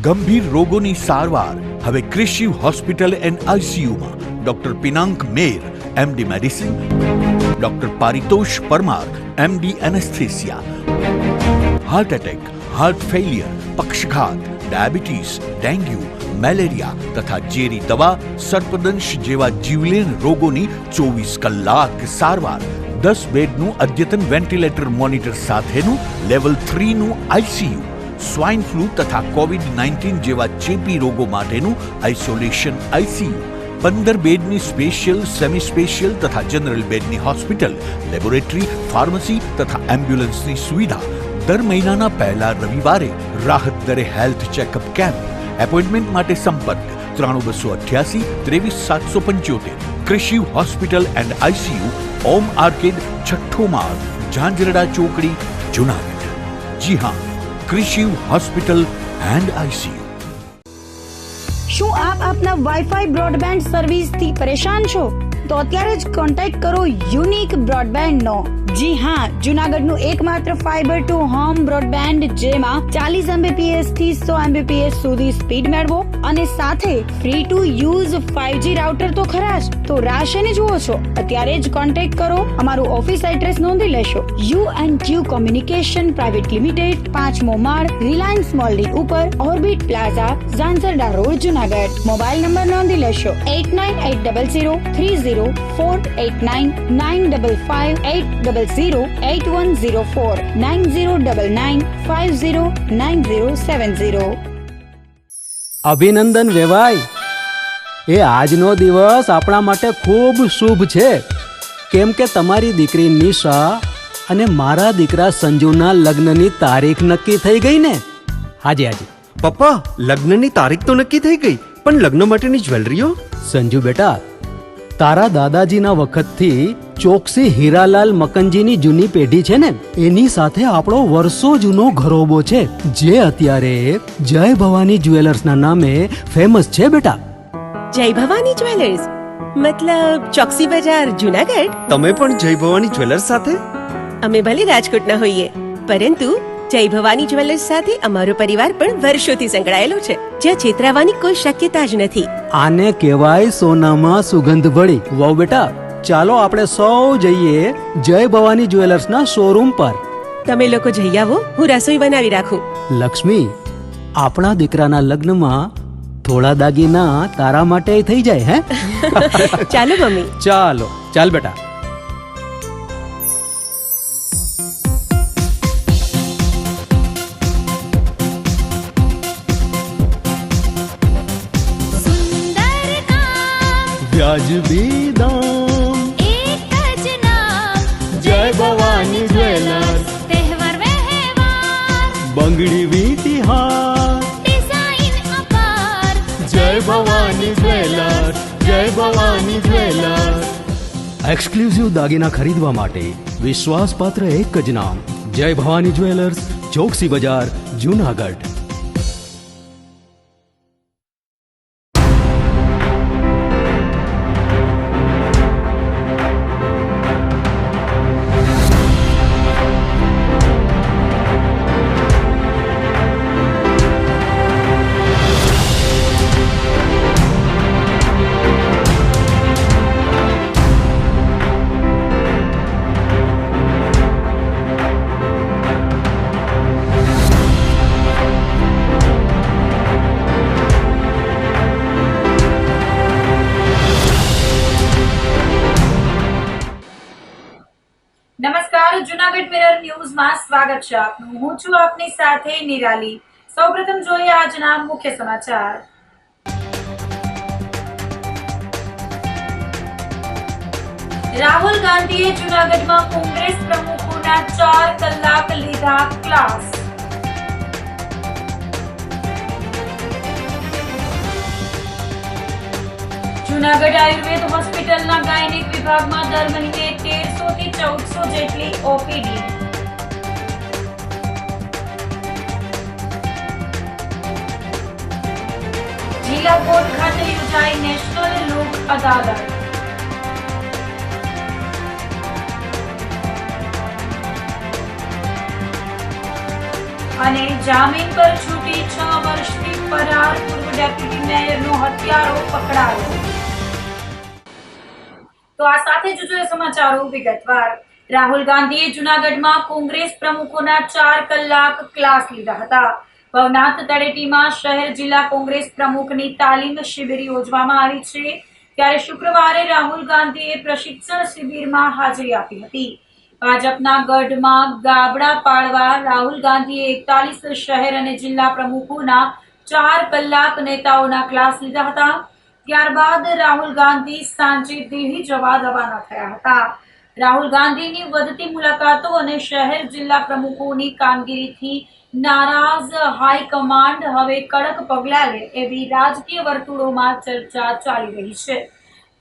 ગંભીર રોગોની સારવાર હવે ક્રિશિવ હોસ્પિટલ એન્ડ આઈસીયુમાં doctor Pinank Mer MD medicine, doctor Paritosh Parmar MD anaesthesia, heart attack, heart failure, પક્ષઘાત, ડાયાબિટીસ, ડેન્ગ્યુ, મેલેરિયા તથા ઝેરી દવા, સર્પદંશ જેવા જીવલેણ રોગોની 24 કલાક સારવાર, 10 બેડનું અદ્યતન વેન્ટિલેટર મોનિટર સાથેનું લેવલ 3નું આઈસીયુ, સ્વાઇન ફ્લૂ તથા કોવિડ-19 જેવા ચેપી રોગો માટેનું આઇસોલેશન આઈસીયુ, 15 બેડની સ્પેશિયલ, સેમી સ્પેશિયલ તથા જનરલ બેડની હોસ્પિટલ, લેબોરેટરી, ફાર્મસી તથા એમ્બ્યુલન્સની સુવિધા, દર મહિનાના પહેલા રવિવારે રાહત દરે હેલ્થ ચેકઅપ કેમ્પ. એપોઇન્ટમેન્ટ માટે સંપર્ક 9288 23775. Krishiv hospital and ICU, Om arcade, છઠ્ઠો માળ, ઝાંઝરડા ચોકડી, જુનાગઢ. જી હા, ક્રિશિવ હોસ્પિટલ એન્ડ આઈસીયુ. શું આપ આપના વાઈફાઈ બ્રોડબેન્ડ સર્વિસથી પરેશાન છો? તો અત્યારે જ કોન્ટેક્ટ કરો યુનિક બ્રોડબેન્ડ નો. જી હા, જુનાગઢનું એકમાત્ર ફાઈબર ટુ હોમ બ્રોડબેન્ડ, જેમાં 40 Mbps થી 100 Mbps સુધી સ્પીડ મેળવો અને સાથે free to use 5G router તો ખરા જ. તો રાહ શેની જુઓ છો? અત્યારે જ કોન્ટેક્ટ કરો. અમારું ઓફિસ એડ્રેસ નોંધી લેશો. U&Q કોમ્યુનિકેશન પ્રાઇવેટ લિમિટેડ, 5મો માળ, રિલાયન્સ મોલની ઉપર, orbit plaza, Zanzarda road, Junagadh. Mobile number નોંધી લેશો 89800304899558008104 9099509070. અભિનંદન વેવાય. એ આજનો દિવસ આપણા માટે ખૂબ શુભ છે, કેમ કે તમારી દીકરી નિશા અને મારા દીકરા સંજુના લગ્નની તારીખ નક્કી થઈ ગઈ ને. હાજી હાજી પપ્પા, લગ્નની તારીખ તો નક્કી થઈ ગઈ, પણ લગ્ન માટેની જ્વેલરીઓ? સંજુ બેટા, તારા દાદાજીના વખતથી ચોકસી હીરાલાલ મકનજીની જૂની પેઢી છે ને, એની સાથે આપણો વર્ષો જૂનો ઘરોબો છે, જે અત્યારે જય ભવાની જ્વેલર્સના નામે ફેમસ છે બેટા. જય ભવાની જ્વેલર્સ મતલબ ચોકસી બજાર, જુનાગઢ? તમે પણ જય ભવાની જ્વેલર્સ સાથે? અમે ભલે રાજકોટના હોઈએ, પરંતુ જય ભવાની જ્વેલર્સ સાથે અમારો પરિવાર પણ વર્ષોથી સંકળાયેલો છે, જ્યાં છેતરાવાની કોઈ શક્યતા જ નથી. આને કહેવાય સોનામાં સુગંધ ભળી. વાવ બેટા, ચાલો આપણે સૌ જઈએ જય ભવાની જ્વેલર્સના શોરૂમ પર. તમે લોકો જઈ આવો, હું રસોઈ બનાવી રાખું. લક્ષ્મી, આપણા દીકરાના લગ્નમાં થોડા દાગીના તારા માટે થઈ જાય. હે ચાલો મમ્મી. ચાલો ચાલ બેટા. વ્યાજબી દામ, એક જ નામ, જય ભવાની જ્વેલર્સ. તહેવાર વ્યવહાર, બંગડી વીંટી હાર, ડિઝાઇન અપાર, જય ભવાની જ્વેલર્સ, જય ભવાની જ્વેલર્સ. એક્સક્લુઝિવ દાગીના ખરીદવા માટે વિશ્વાસપાત્ર એક જ નામ, જય ભવાની જ્વેલર્સ, ચોકસી બજાર, જુનાગઢ. નમસ્કાર, જુનાગઢ મિરર ન્યૂઝમાં સ્વાગત છે આપનું. હું છું આપની સાથે નિરાલી. સૌપ્રથમ જોઈએ આજના મુખ્ય સમાચાર. રાહુલ ગાંધીએ જુનાગઢમાં કોંગ્રેસ પ્રમુખોના 4 કલાક લીધા ક્લાસ. જુનાગઢ આયુર્વેદ હોસ્પિટલના ગાયનેક વિભાગમાં દર મહિને 1300 થી 1400 જેટલી ઓપીડી. જિલ્લા કોર્ટ ખાતે યોજાઈ નેશનલ લોક અદાલત. અને જામીન પર છૂટી 6 વર્ષથી ફરાર પૂર્વ ડેપ્યુટી મેયરનો હત્યારો પકડાયો. તો આ સાથે જ જોઈએ સમાચારો વિગતવાર. રાહુલ ગાંધીએ જૂનાગઢમાં કોંગ્રેસ પ્રમુખોના 4 કલાક ક્લાસ લીધા હતા. ભવનાથ તળેટીમાં શહેર જિલ્લા કોંગ્રેસ પ્રમુખની તાલીમ શિબિર યોજવામાં આવી છે. ત્યારે શુક્રવારે રાહુલ ગાંધીએ પ્રશિક્ષણ શિબિરમાં હાજરી આપી હતી. ભાજપના ગઢમાં ગાબડા પાડવા રાહુલ ગાંધીએ 41 શહેર અને જિલ્લા પ્રમુખોના 4 કલાક નેતાઓના ક્લાસ લીધા હતા. ત્યારબાદ રાહુલ ગાંધી સાંજે દિલ્હી જવા રવાના થયા હતા. રાહુલ ગાંધીની વધતી મુલાકાતો અને શહેર જિલ્લા પ્રમુખોની કામગીરીથી નારાજ હાઈકમાન્ડ હવે કડક પગલાં લે એવી રાજકીય વર્તુળોમાં ચર્ચા ચાલી રહી છે.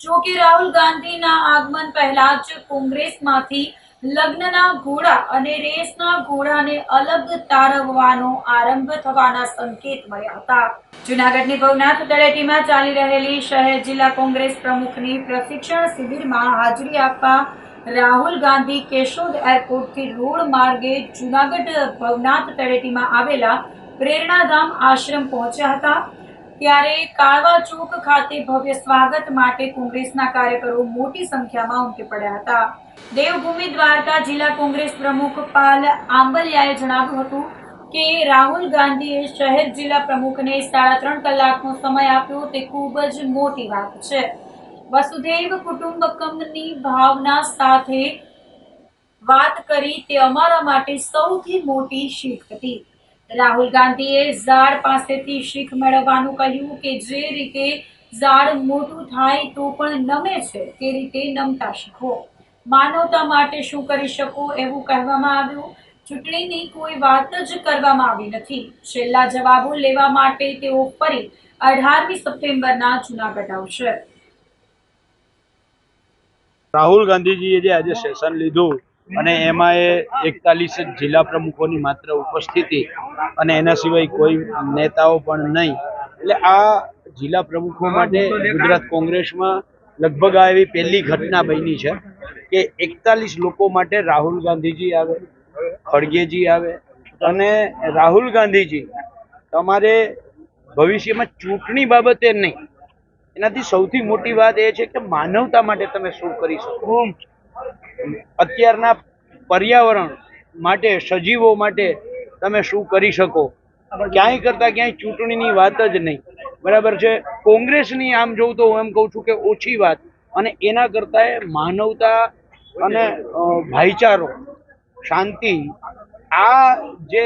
જોકે રાહુલ ગાંધીના આગમન પહેલા જ કોંગ્રેસમાંથી લગ્નના ઘોડા અને રેસના ઘોડાને અલગ તારવવાનો આરંભ થવાના સંકેત મળ્યા હતા. જૂનાગઢની ભવનાથ તળેટીમાં ચાલી રહેલી શહેર જિલ્લા કોંગ્રેસ પ્રમુખની પ્રશિક્ષણ શિબિરમાં હાજરી આપવા રાહુલ ગાંધી કેશોદ એરપોર્ટથી રોડ માર્ગે જૂનાગઢ ભવનાથ તળેટીમાં આવેલા પ્રેરણાધામ આશ્રમ પહોંચ્યા હતા. ત્યારે કાળવા ચોક ખાતે ભવ્ય સ્વાગત માટે કોંગ્રેસના કાર્યકરો મોટી સંખ્યામાં ઉમટી પડ્યા હતા. દેવભૂમિ દ્વારકા જિલ્લા કોંગ્રેસ પ્રમુખ પાલ આંબલિયાએ જણાવ્યું હતું કે રાહુલ ગાંધીએ શહેર જિલ્લા પ્રમુખને 3.5 કલાકનો સમય આપ્યો તે ખૂબ જ મોટી વાત છે. વસુધૈવ કુટુંબકમની ભાવના સાથે વાત કરી તે અમારા માટે સૌથી મોટી શીખ હતી. રાહુલ ગાંધીએ ઝાડ પાસેથી શીખ મેળવવાનું કહ્યું કે જે રીતે ઝાડ મોટું થાય તો પણ નમે છે તે રીતે નમતા શીખો. માનવતા માટે શું કરી શકો એવું કહેવામાં આવ્યું. ચૂંટણીની કોઈ વાત જ કરવામાં આવી નથી. છેલ્લા જવાબો લેવા માટે તેઓ ફરી 18મી સપ્ટેમ્બરના જૂનાગઢ આવશે. રાહુલ ગાંધીજીએ જે આજે સેશન લીધું અને એમાં એ 41 જિલ્લા પ્રમુખોની માત્ર ઉપસ્થિતિ અને એના સિવાય કોઈ નેતાઓ પણ નહીં. એટલે આ જિલ્લા પ્રમુખો માટે ગુજરાત કોંગ્રેસમાં લગભગ આ એવી પહેલી ઘટના બની છે કે 41 લોકો માટે રાહુલ ગાંધીજી આવે, ખડગેજી આવે અને રાહુલ ગાંધીજી તમારે ભવિષ્યમાં ચૂંટણી બાબતે નહીં, એનાથી સૌથી મોટી વાત એ છે કે માનવતા માટે તમે શું કરી શકો. અત્યારના પર્યાવરણ માટે, સજીવો માટે તમે શું કરી શકો. ક્યાંય કરતા ક્યાંય ચૂંટણીની વાત જ નહીં. બરાબર છે. કોંગ્રેસની આમ જોઉં તો હું એમ કહું છું કે ઓછી વાત, અને એના કરતાં માનવતા અને ભાઈચારો, શાંતિ, આ જે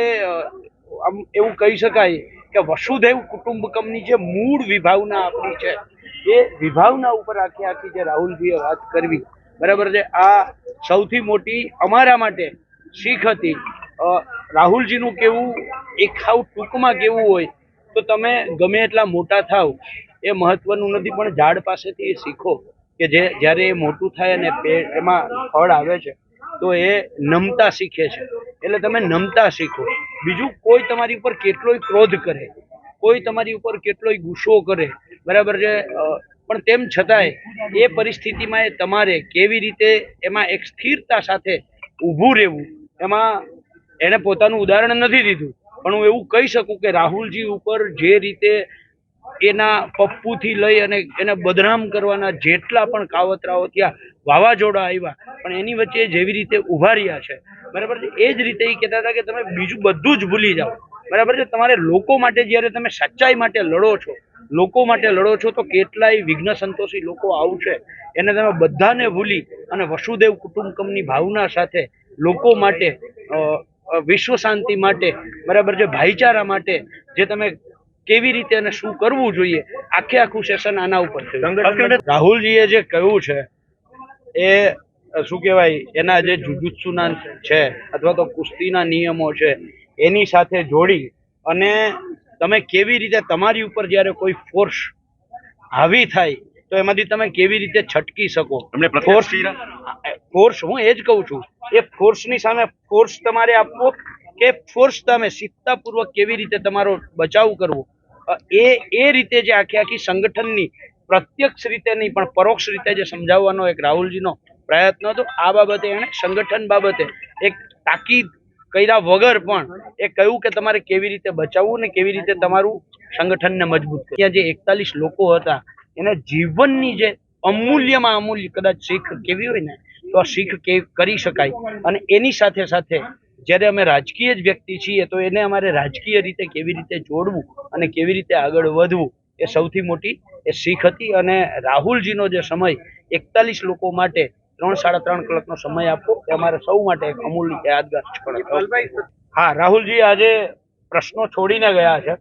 એવું કહી શકાય કે વસુધૈવ કુટુંબકમની જે મૂળ વિભાવના આપણી છે એ વિભાવના ઉપર આખી જે રાહુલજીએ વાત કરવી, બરાબર છે, આ સૌથી મોટી અમારા માટે શીખ હતી. રાહુલજીનું કેવું એક હાવ ટૂંકમાં કેવું હોય તો તમે ગમે એટલા મોટા થાવ એ મહત્વનું નથી, પણ ઝાડ પાસેથી એ શીખો કે જે જ્યારે એ મોટું થાય અને એમાં ફળ આવે છે તો એ નમતા શીખે છે. એટલે તમે નમતા શીખો. બીજું કોઈ તમારી ઉપર કેટલોય ક્રોધ કરે, કોઈ તમારી ઉપર કેટલોય ગુસ્સો કરે, બરાબર છે, પણ તેમ છતાંય એ પરિસ્થિતિમાં એ તમારે કેવી રીતે એમાં એક સ્થિરતા સાથે ઊભું રહેવું. એમાં એણે પોતાનું ઉદાહરણ નથી દીધું, પણ હું એવું કહી શકું કે રાહુલજી ઉપર જે રીતે એના પપ્પુથી લઈ અને એને બદનામ કરવાના જેટલા પણ કાવતરાઓ થયા, વાવાઝોડા આવ્યા, પણ એની વચ્ચે જેવી રીતે ઉભા રહ્યા છે, બરાબર છે, એ જ રીતે એ કહેતા હતા કે તમે બીજું બધું જ ભૂલી જાઓ. બરાબર છે. તમારે લોકો માટે જ્યારે તમે સચ્ચાઈ માટે લડો છો, લોકો માટે લડો છો, તો કેટલાય વિઘ્ન સંતોષી લોકો આવશે, એને તમે બધાને ભૂલી અને વસુદેવ કુટુંબકમની ભાવના સાથે લોકો માટે, વિશ્વ શાંતિ માટે, બરાબર છે, ભાઈચારા માટે જે તમે કેવી રીતે અને શું કરવું જોઈએ, આખું સેશન આના ઉપર થયું. રાહુલજીએ જે કહ્યું છે એ શું કહેવાય, એના જે જુજુત્સુના છે અથવા તો કુસ્તીના નિયમો છે એની સાથે જોડી અને તમે કેવી રીતે તમારી ઉપર જ્યારે કોઈ ફોર્સ હાવી થાય તો એમાંથી તમે કેવી રીતે છટકી શકો. ફોર્સ હું એ જ કહું છું, એ ફોર્સની સામે ફોર્સ તમારે આપવો કે ફોર્સ તમે સિદ્ધતાપૂર્વક કેવી રીતે તમારો બચાવ કરવો, એ રીતે જે આખી સંગઠનની પ્રત્યક્ષ રીતે નહીં પણ પરોક્ષ રીતે જે સમજાવવાનો એક રાહુલજીનો પ્રયત્ન હતો. આ બાબતે એણે સંગઠન બાબતે એક તાકીદ કર્યા વગર પણ એ કહ્યું કે તમારે કેવી રીતે બચાવવું ને કેવી રીતે તમારું સંગઠનને મજબૂત કર્યું. ત્યાં જે 41 લોકો હતા એના જીવનની જે અમૂલ્યમાં અમૂલ્ય કદાચ શીખ કેવી હોય ને તો આ શીખ કરી શકાય. અને એની સાથે સાથે જ્યારે અમે રાજકીય જ વ્યક્તિ છીએ તો એને અમારે રાજકીય રીતે કેવી રીતે જોડવું અને કેવી રીતે આગળ વધવું એ સૌથી મોટી એ શીખ હતી. અને રાહુલજીનો જે સમય 41 લોકો માટે 3-3.5 કલાકનો સમય આપવો એ અમારે સૌ માટે એક અમૂલ્ય યાદગાર ક્ષણ હતો. હા, રાહુલજી આજે પ્રશ્નો છોડીને ગયા છે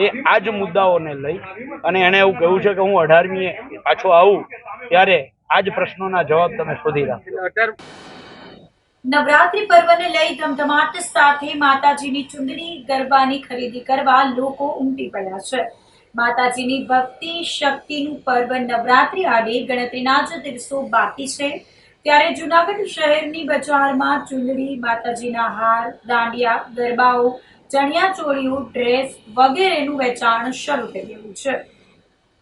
એ આ જ મુદ્દાઓને લઈ અને એણે એવું કહ્યું છે કે હું 18મીએ પાછો આવું ત્યારે આ જ પ્રશ્નોના જવાબ તમે શોધી રાખજો. નવરાત્રી પર્વને લઈ ધમધમાટ સાથે માતાજીની ચુંદડી ગરબાની ખરીદી કરવા લોકો ઉમટી પડ્યા છે. માતાજીની ભક્તિ શક્તિનું પર્વ નવરાત્રી આડે ગણતરીના જ દિવસો બાકી છે ત્યારે જૂનાગઢ શહેરની બજારમાં ચુંદડી, માતાજીના હાર, દાંડિયા, ગરબાઓ, ચણિયા ચોળીઓ, ડ્રેસ વગેરેનું વેચાણ શરૂ થઈ ગયું છે.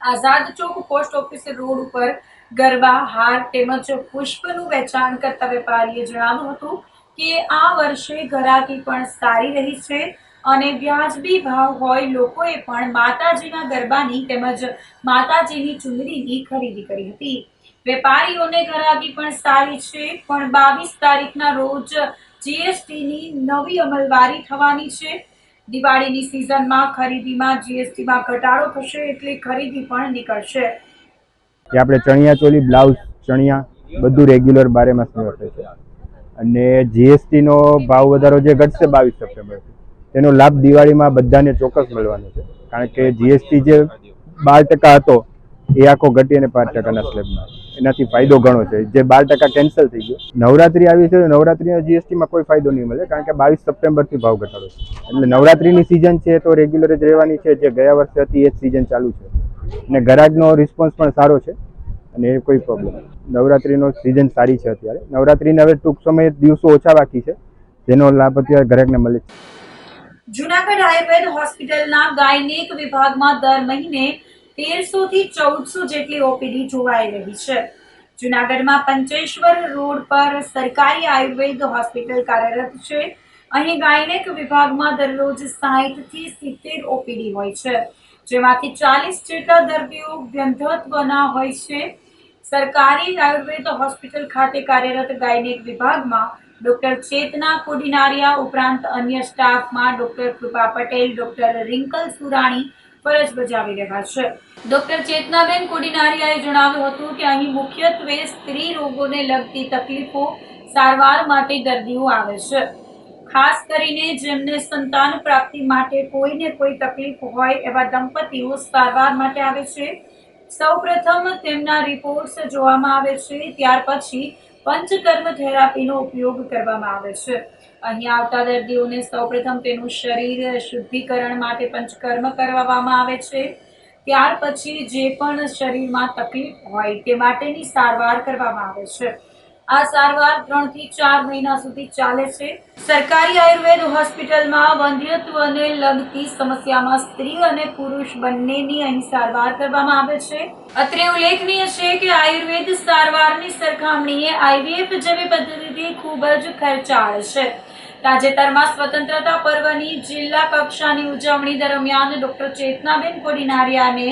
આઝાદ ચોક પોસ્ટ ઓફિસ રોડ ઉપર ગરબા, હાર તેમજ પુષ્પનું વેચાણ કરતા વેપારીએ જણાવ્યું હતું કે આ વર્ષે ઘરાકી પણ સારી રહી છે અને વ્યાજબી ભાવ હોય લોકોએ પણ માતાજીના ગરબાની તેમજ માતાજીની ચુંદડીની ખરીદી કરી હતી. વેપારીઓને ઘરાકી પણ સારી છે, પણ 22 તારીખના રોજ જીએસટીની નવી અમલવારી થવાની છે. દિવાળીની સિઝનમાં ખરીદીમાં જીએસટીમાં ઘટાડો થશે એટલે ખરીદી પણ નીકળશે. કે આપણે ચણિયા ચોલી, બ્લાઉઝ, ચણિયા બધું રેગ્યુલર 12 માસની વસ્તુ છે અને જીએસટીનો ભાવ વધારો જે ઘટશે 22 સપ્ટેમ્બરથી તેનો લાભ દિવાળીમાં બધાને ચોક્કસ મળવાનો છે. કારણ કે જીએસટી જે 12% હતો એ આખો ઘટી અને 5%ના સ્લેબમાં એનાથી ફાયદો ઘણો છે. જે 12% કેન્સલ થઈ ગયો. નવરાત્રી આવી છે તો નવરાત્રીના જીએસટીમાં કોઈ ફાયદો નહીં મળે કારણ કે 22 સપ્ટેમ્બરથી ભાવ ઘટાડો છે. એટલે નવરાત્રીની સિઝન છે તો રેગ્યુલર જ રહેવાની છે. જે ગયા વર્ષે હતી એ જ સિઝન ચાલુ છે અને ગ્રાહકનો રિસ્પોન્સ પણ સારો છે અને એ કોઈ પ્રોબ્લેમ નથી. નવરાત્રીનો સિઝન સારી છે. અત્યારે નવરાત્રીને હવે ટૂંક સમયે દિવસો ઓછા બાકી છે જેનો લાભ અત્યારે ગ્રાહકને મળે છે. જૂનાગઢ આયુર્વેદ હોસ્પિટલના ગાયનેક વિભાગમાં દર મહિને 1300 થી 1400 જેટલી ઓપીડી જોવાઈ રહી છે. જૂનાગઢમાં પંચેશ્વર રોડ પર સરકારી આયુર્વેદ હોસ્પિટલ કાર્યરત છે. અહીં ગાયનેક વિભાગમાં દરરોજ 60 થી 70 ઓપીડી હોય છે, જેમાંથી 40 જેટલા દર્દીઓ વંધ્યત્વના હોય છે. સરકારી આયુર્વેદ હોસ્પિટલ ખાતે કાર્યરત ગાયનેક વિભાગમાં ડોક્ટર ચેતના કોડીનારિયા ઉપરાંત અન્ય સ્ટાફમાં ડોક્ટર કૃપા પટેલ, ડોક્ટર રિંકલ સુરાણી ફરજ બજાવી રહ્યા છે. ડોક્ટર ચેતનાબેન કોડીનારિયાએ જણાવ્યું હતું કે અહીં મુખ્યત્વે સ્ત્રી રોગોને લગતી તકલીફો સારવાર માટે દર્દીઓ આવે છે. ખાસ કરીને જેમને સંતાન પ્રાપ્તિ માટે કોઈને કોઈ તકલીફ હોય એવા દંપતીઓ સારવાર માટે આવે છે. સૌપ્રથમ તેમના રિપોર્ટ્સ જોવામાં આવે છે, ત્યાર પછી પંચકર્મ થેરાપીનો ઉપયોગ કરવામાં આવે છે. અહીં આવતા દર્દીઓને સૌપ્રથમ તેનું શરીર શુદ્ધિકરણ માટે પંચકર્મ કરવામાં આવે છે. ત્યાર પછી જે પણ શરીરમાં તકલીફ હોય તે માટેની સારવાર કરવામાં આવે છે. આ સારવાર 3 થી 4 મહિના સુધી ચાલે છે. સરકારી આયુર્વેદ હોસ્પિટલમાં વંધ્યત્વને લગતી સમસ્યામાં સ્ત્રી અને પુરુષ બંનેની અહીં સારવાર કરવામાં આવે છે. અત્રે ઉલ્લેખનીય છે કે આયુર્વેદ સારવારની સરખામણીએ આઈવીએફ જેવી પદ્ધતિ ખૂબ જ ખર્ચાળ છે. તાજેતરમાં સ્વતંત્રતા પર્વની જિલ્લા કક્ષાની ઉજવણી દરમિયાન ડોક્ટર ચેતનાબેન કોડીનારિયાને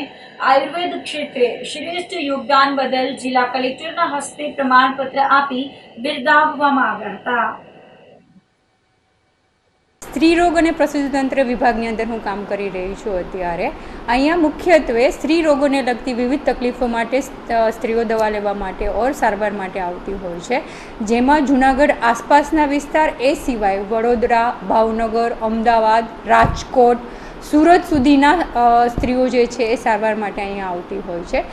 આયુર્વેદ ક્ષેત્રે શ્રેષ્ઠ યોગદાન બદલ જિલ્લા કલેક્ટરના હસ્તે પ્રમાણપત્ર આપી બિરદાવવામાં આવ્યા હતા. સ્ત્રી રોગ અને પ્રસૂતિતંત્ર વિભાગની અંદર હું કામ કરી રહી છું. અત્યારે અહીંયા મુખ્યત્વે સ્ત્રી રોગોને લગતી વિવિધ તકલીફો માટે સ્ત્રીઓ દવા લેવા માટે ઓર સારવાર માટે આવતી હોય છે, જેમાં જૂનાગઢ આસપાસના વિસ્તાર એ સિવાય વડોદરા, ભાવનગર, અમદાવાદ, રાજકોટ, સુરત સુધીના સ્ત્રીઓ જે છે એ સારવાર માટે અહીંયા આવતી હોય છે.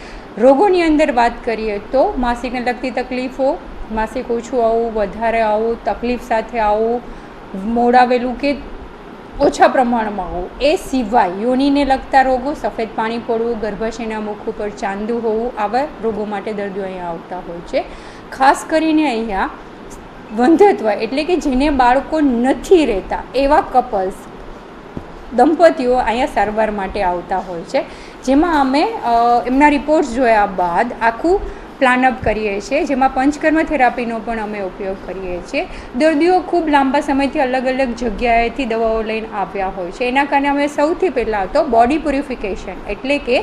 રોગોની અંદર વાત કરીએ તો માસિકને લગતી તકલીફો, માસિક ઓછું આવવું, વધારે આવવું, તકલીફ સાથે આવવું, મોડાવેલું કે ઓછા પ્રમાણમાં હોવું, એ સિવાય યોનિને લગતા રોગો, સફેદ પાણી પડવું, ગર્ભાશયના મુખ ઉપર ચાંદુ હોવું, આવા રોગો માટે દર્દીઓ અહીંયા આવતા હોય છે. ખાસ કરીને અહીંયા વંધ્યત્વ એટલે કે જેને બાળકો નથી રહેતા એવા કપલ્સ, દંપતીઓ અહીંયા સારવાર માટે આવતા હોય છે, જેમાં અમે એમના રિપોર્ટ્સ જોયા બાદ આખું પ્લાનઅપ કરીએ છીએ, જેમાં પંચકર્મ થેરાપીનો પણ અમે ઉપયોગ કરીએ છીએ. દર્દીઓ ખૂબ લાંબા સમયથી અલગ અલગ જગ્યાએથી દવાઓ લઈને આવ્યા હોય છે. એના કારણે અમે સૌથી પહેલાં તો બોડી પ્યુરિફિકેશન એટલે કે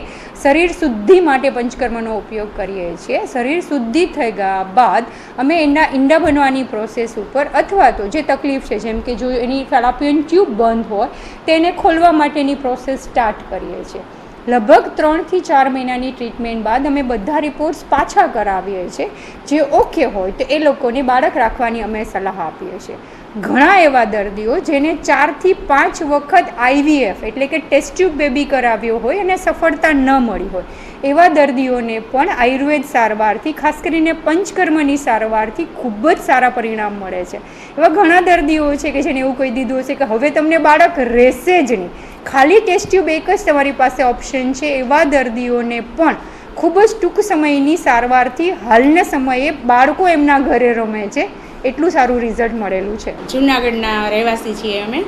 શરીર શુદ્ધિ માટે પંચકર્મનો ઉપયોગ કરીએ છીએ. શરીર શુદ્ધિ થઈ ગયા બાદ અમે એના ઈંડા બનવાની પ્રોસેસ ઉપર અથવા તો જે તકલીફ છે, જેમ કે જો એની ફેલાપિયન ટ્યુબ બંધ હોય તેને ખોલવા માટેની પ્રોસેસ સ્ટાર્ટ કરીએ છીએ. લગભગ 3 થી 4 મહિનાની ટ્રીટમેન્ટ બાદ અમે બધા રિપોર્ટ્સ પાછા કરાવીએ છીએ. જે ઓકે હોય તો એ લોકોને બાળક રાખવાની અમે સલાહ આપીએ છીએ. ઘણા એવા દર્દીઓ જેને 4 થી 5 વખત IVF એટલે કે ટેસ્ટ ટ્યુબ બેબી કરાવ્યો હોય અને સફળતા ન મળી હોય, એવા દર્દીઓને પણ આયુર્વેદ સારવારથી, ખાસ કરીને પંચકર્મની સારવારથી ખૂબ જ સારા પરિણામ મળે છે. એવા ઘણા દર્દીઓ છે કે જેને એવું કહી દીધું હશે કે હવે તમને બાળક રહેશે જ નહીં, ખાલી ટેસ્ટ ટ્યુબ એક જ તમારી પાસે ઓપ્શન છે. એવા દર્દીઓને પણ ખૂબ જ ટૂંક સમયની સારવારથી હાલના સમયે બાળકો એમના ઘરે રમે છે, એટલું સારું રિઝલ્ટ મળેલું છે. જૂનાગઢના રહેવાસી છીએ અમે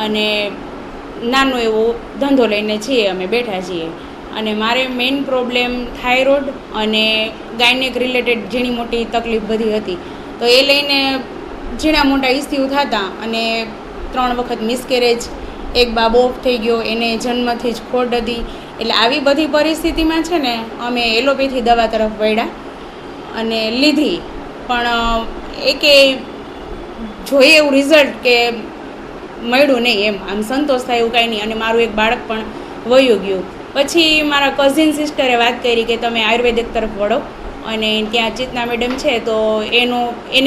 અને નાનો એવો ધંધો લઈને છીએ, અમે બેઠા છીએ. અને મારે મેઇન પ્રોબ્લેમ થાઇરોઇડ અને ગાયનેક રિલેટેડ ઝીણી મોટી તકલીફ બધી હતી. તો એ લઈને ઝીણા મોટા ઇસ્યુ થતા અને 3 વખત મિસકેરેજ, એક બાબો ઓફ થઈ ગયો, એને જન્મથી જ ખોડ હતી. એટલે આવી બધી પરિસ્થિતિમાં છે ને અમે એલોપેથી દવા તરફ વળ્યા અને લીધી, પણ એકે જોઈએ એવું રિઝલ્ટ કે મળ્યું નહીં. એમ આમ સંતોષ થાય એવું કાંઈ નહીં. અને મારું એક બાળક પણ વયું ગયું. પછી મારા કઝિન સિસ્ટરે વાત કરી કે તમે આયુર્વેદિક તરફ વળો અને ત્યાં ચેતના મેડમ છે તો એને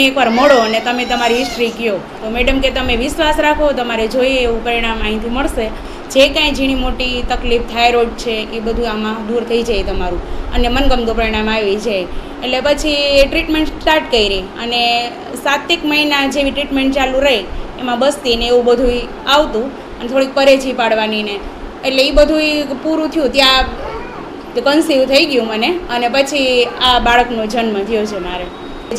એકવાર મળો અને તમે તમારી હિસ્ટ્રી કહો. તો મેડમ કે તમે વિશ્વાસ રાખો, તમારે જોઈએ એવું પરિણામ અહીંથી મળશે. જે કાંઈ ઝીણી મોટી તકલીફ થાઇરોઇડ છે એ બધું આમાં દૂર થઈ જાય તમારું અને મનગમતું પરિણામ આવી જાય. એટલે પછી ટ્રીટમેન્ટ સ્ટાર્ટ કરી અને 7 મહિના જેવી ટ્રીટમેન્ટ ચાલુ રહી. એમાં બસ્તી ને એવું બધું આવતું અને થોડીક પરેજી પાડવાની ને, એટલે એ બધું પૂરું થયું. ત્યાં કન્સીવ થઈ ગયું મને અને પછી આ બાળકનો જન્મ થયો છે મારે.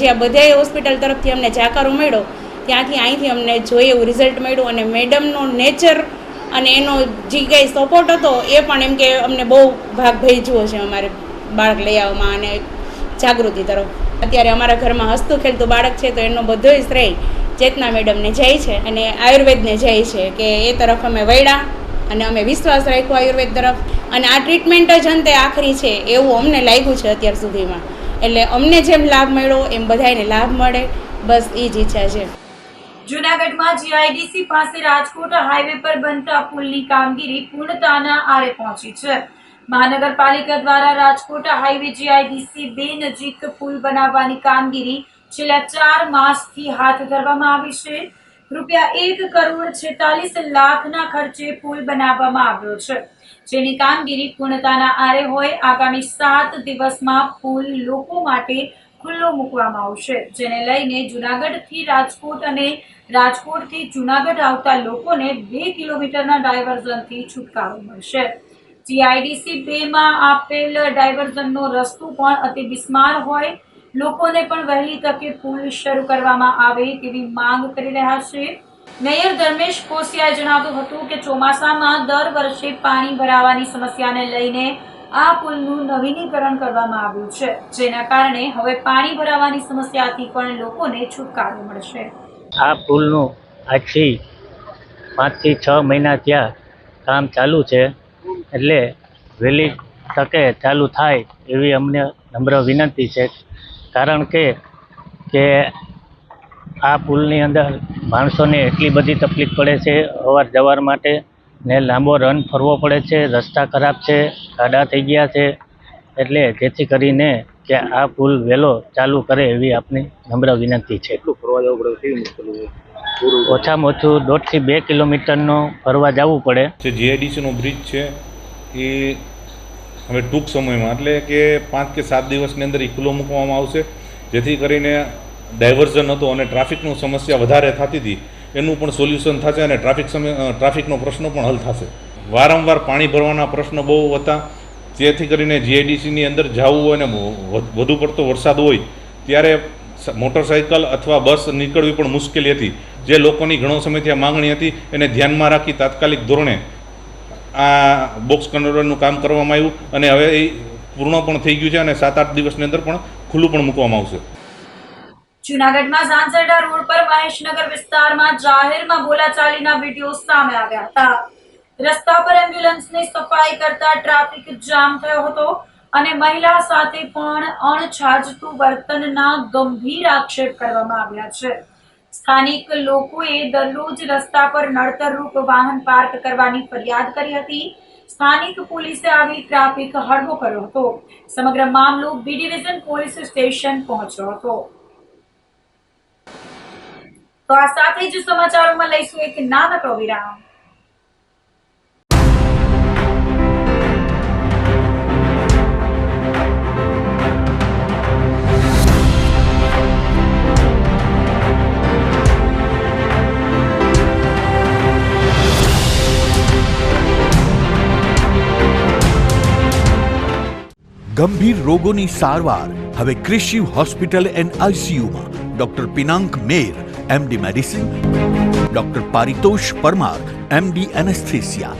જ્યાં બધાય હોસ્પિટલ તરફથી અમને જાકારો મળ્યો, ત્યાંથી અહીંથી અમને જોઈએ એવું રિઝલ્ટ મળ્યું. અને મેડમનો નેચર અને એનો જે કંઈ સપોર્ટ હતો એ પણ એમ કે અમને બહુ ભાગ ભજવ્યો છે અમારે બાળક લઈ આવવામાં અને જાગૃતિ તરફ. અત્યારે અમારા ઘરમાં હસતું ખેલતું બાળક છે તો એનો બધો શ્રેય ચેતના મેડમને જાય છે અને આયુર્વેદને જાય છે કે એ તરફ અમે વળ્યા અને અમે વિશ્વાસ રાખ્યો આયુર્વેદ તરફ. અને આ ટ્રીટમેન્ટ જ અંતે આખરી છે એવું અમને લાગ્યું છે અત્યાર સુધીમાં. એટલે અમને જેમ લાભ મળ્યો એમ બધાને લાભ મળે, બસ એ જ ઈચ્છા છે. જૂનાગઢમાં GIDC પાસે રાજકોટ હાઈવે પર બનતા પુલની કામગીરી પૂર્ણતાના આરે પહોંચી છે. મહાનગરપાલિકા દ્વારા રાજકોટ હાઈવે GIDC 2 નજીક પુલ બનાવવાની કામગીરી છેલ્લા 4 માસથી હાથ ધરવામાં આવી છે. ₹1,46,00,000ના ખર્ચે પુલ બનાવવામાં આવ્યો છે, જેની કામગીરી પૂર્ણતાના આરે હોય. આગામી 7 દિવસમાં પુલ લોકો માટે ખુલ્લો મૂકવામાં આવશે, જેને લઈને જૂનાગઢથી રાજકોટ અને રાજકોટથી જૂનાગઢ આવતા લોકોને 2 કિલોમીટરના ડાયવર્ઝનથી છુટકારો મળશે. GIDC 2માં આપેલ ડાયવર્ઝનનો રસ્તો પણ અતિ બિસ્માર હોય. લોકોને પણ વહેલી તકે પુલ શરૂ કરવામાં આવે તેવી માંગ કરી રહ્યા છે. મેયર ધર્મેશ કોસિયાએ જણાવ્યું હતું કે ચોમાસામાં દર વર્ષે પાણી ભરાવાની સમસ્યાને લઈને આ પુલનું નવીનીકરણ કરવામાં આવ્યું છે, જેના કારણે હવે પાણી ભરાવાની સમસ્યાથી પણ લોકોને છુટકારો મળશે. આ પુલનું આજથી 5 થી 6 મહિના ત્યાં કામ ચાલુ છે, એટલે વહેલી તકે ચાલુ થાય એવી અમને નમ્ર વિનંતી છે. કારણ કે આ પુલની અંદર માણસોને એટલી બધી તકલીફ પડે છે અવાર જવાર માટે ને લાંબો રન ફરવો પડે છે. રસ્તા ખરાબ છે, ખાડા થઈ ગયા છે. એટલે જેથી કરીને કે આ પુલ વહેલો ચાલુ કરે એવી આપની નમ્ર વિનંતી છે. ઓછામાં ઓછું 1.5 થી 2 કિલોમીટરનો ફરવા જવું પડે. જે GIDCનો બ્રિજ છે એ હવે ટૂંક સમયમાં એટલે કે 5 કે 7 દિવસની અંદર એ ખુલ્લો મૂકવામાં આવશે, જેથી કરીને ડાયવર્ઝન હતો અને ટ્રાફિકની સમસ્યા વધારે થતી હતી એનું પણ સોલ્યુશન થશે અને ટ્રાફિકનો પ્રશ્ન પણ હલ થશે. વારંવાર પાણી ભરવાના પ્રશ્ન બહુ હતા, જેથી કરીને GIDCની અંદર જવું હોય ને વધુ પડતો વરસાદ હોય ત્યારે મોટરસાઇકલ અથવા બસ નીકળવી પણ મુશ્કેલી હતી. જે લોકોની ઘણો સમયથી આ માંગણી હતી એને ધ્યાનમાં રાખી તાત્કાલિક ધોરણે આ બોક્સ કન્વર્ટરનું કામ કરવામાં આવ્યું અને હવે એ પૂર્ણ પણ થઈ ગયું છે અને 7-8 દિવસની અંદર પણ ખુલ્લું પણ મૂકવામાં આવશે. જૂનાગઢમાં ઝાંઝરડા રોડ પર મહેશનગર વિસ્તારમાં જાહેરમાં બોલાચાલીના વિડીયો સામે આવ્યા હતા. રસ્તા પર એમ્બ્યુલન્સની સફાઈ કરતા ટ્રાફિક જામ થયો હતો અને મહિલા સાથે પણ અણછાજતું વર્તનના ગંભીર આક્ષેપ કરવામાં આવ્યા છે. સ્થાનિક લોકોએ દરરોજ રસ્તા પર નડતરરૂપ વાહન પાર્ક કરવાની ફરિયાદ કરી હતી. સ્થાનિક પોલીસે આવી ટ્રાફિક હળવો કર્યો હતો. સમગ્ર મામલો બી ડિવિઝન પોલીસ સ્ટેશન પહોંચ્યો હતો. તો આ સાથે જ સમાચારોમાં લઈશું એક નાનકડો વિરામ. ગંભીર રોગોની સારવાર હવે કૃષિ હોસ્પિટલ એન્ડ આઈસીયુમાં doctor Pinank Mer MD medicine, doctor Paritosh Parmar MD anaesthesia,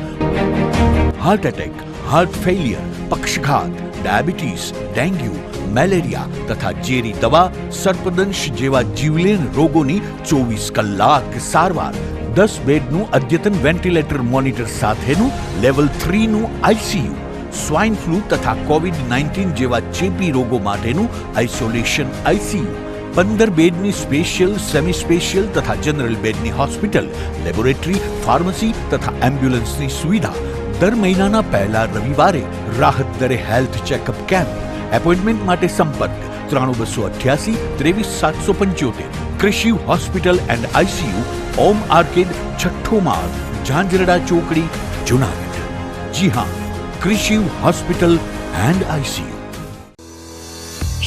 heart attack, heart failure, પક્ષઘાત, ડાયાબિટીસ, ડેન્ગ્યુ, મેલેરિયા તથા ઝેરી દવા, સર્પદંશ જેવા જીવલેણ રોગોની 24 કલાક સારવાર, 10 બેડનું અદ્યતન વેન્ટિલેટર મોનિટર સાથેનું લેવલ 3નું આઈસીયુ, સ્વાઇન ફ્લૂ તથા કોવિડ-19 જેવા ચેપી રોગો માટેનું આઇસોલેશન આઈસીયુ, 15 બેડની સ્પેશિયલ, સેમી સ્પેશિયલ તથા જનરલ બેડની હોસ્પિટલ, લેબોરેટરી, ફાર્મસી તથા એમ્બ્યુલન્સની સુવિધા, દર મહિનાના પહેલા રવિવારે રાહત દરે હેલ્થ ચેકઅપ કેમ્પ. એપોઇન્ટમેન્ટ માટે સંપર્ક 9288 23775. કૃષિ hospital and ICU, Om arcade, છઠ્ઠો માળ, ઝાંઝરડા ચોકડી, જૂનાગઢ. જી હા, કૃષિ હોસ્પિટલ એન્ડ આઈસીયુ.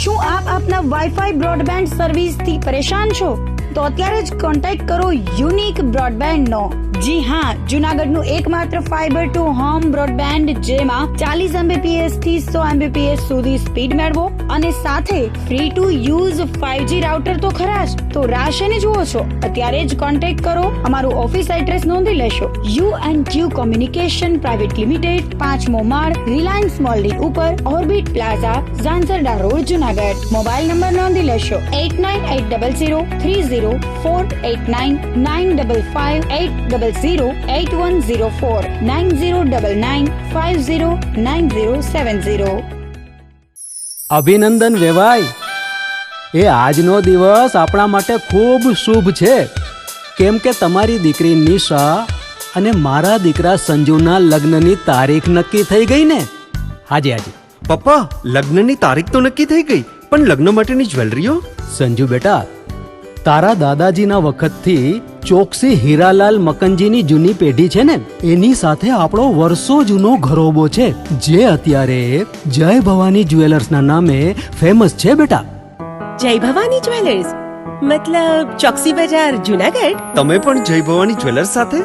શું આપ આપના વાઈફાઈ બ્રોડબેન્ડ સર્વિસથી પરેશાન છો? તો અત્યારે જ કોન્ટેક્ટ કરો યુનિક બ્રોડબેન્ડ નો. જી હા, જૂનાગઢનું એકમાત્ર ફાઈબર ટુ હોમ બ્રોડબેન્ડ જેમાં 40 Mbps થી 100 Mbps સુધી સ્પીડ મેળવો અને સાથે free to use 5G router તો ખરા જ. તો રાહ શેની જુઓ છો? અત્યારે જ કોન્ટેક્ટ કરો. અમારું ઓફિસ એડ્રેસ નોંધી લેશો. U&Q કોમ્યુનિકેશન પ્રાઇવેટ લિમિટેડ, 5મો માળ, રિલાયન્સ મોલની ઉપર, orbit plaza, Zanzarda road, Junagadh. Mobile number નોંધી લેશો 89800304899558008104 9099509070. અભિનંદન વેવાય. એ આજનો દિવસ આપણા માટે ખૂબ શુભ છે, કેમ કે તમારી દીકરી નિશા અને મારા દીકરા સંજુના લગ્નની તારીખ નક્કી થઈ ગઈ ને. હાજી હાજી પપ્પા, લગ્નની તારીખ તો નક્કી થઈ ગઈ, પણ લગ્ન માટેની જ્વેલરીઓ? સંજુ બેટા, તારા દાદાજીના વખતથી ચોકસી હીરાલાલ મકનજીની જૂની પેઢી છે ને, એની સાથે આપણો વર્ષો જૂનો ઘરોબો છે, જે અત્યારે જય ભવાની જ્વેલર્સના નામે ફેમસ છે બેટા. જય ભવાની જ્વેલર્સ મતલબ ચોકસી બજાર, જૂનાગઢ? તમે પણ જય ભવાની જ્વેલર્સ સાથે?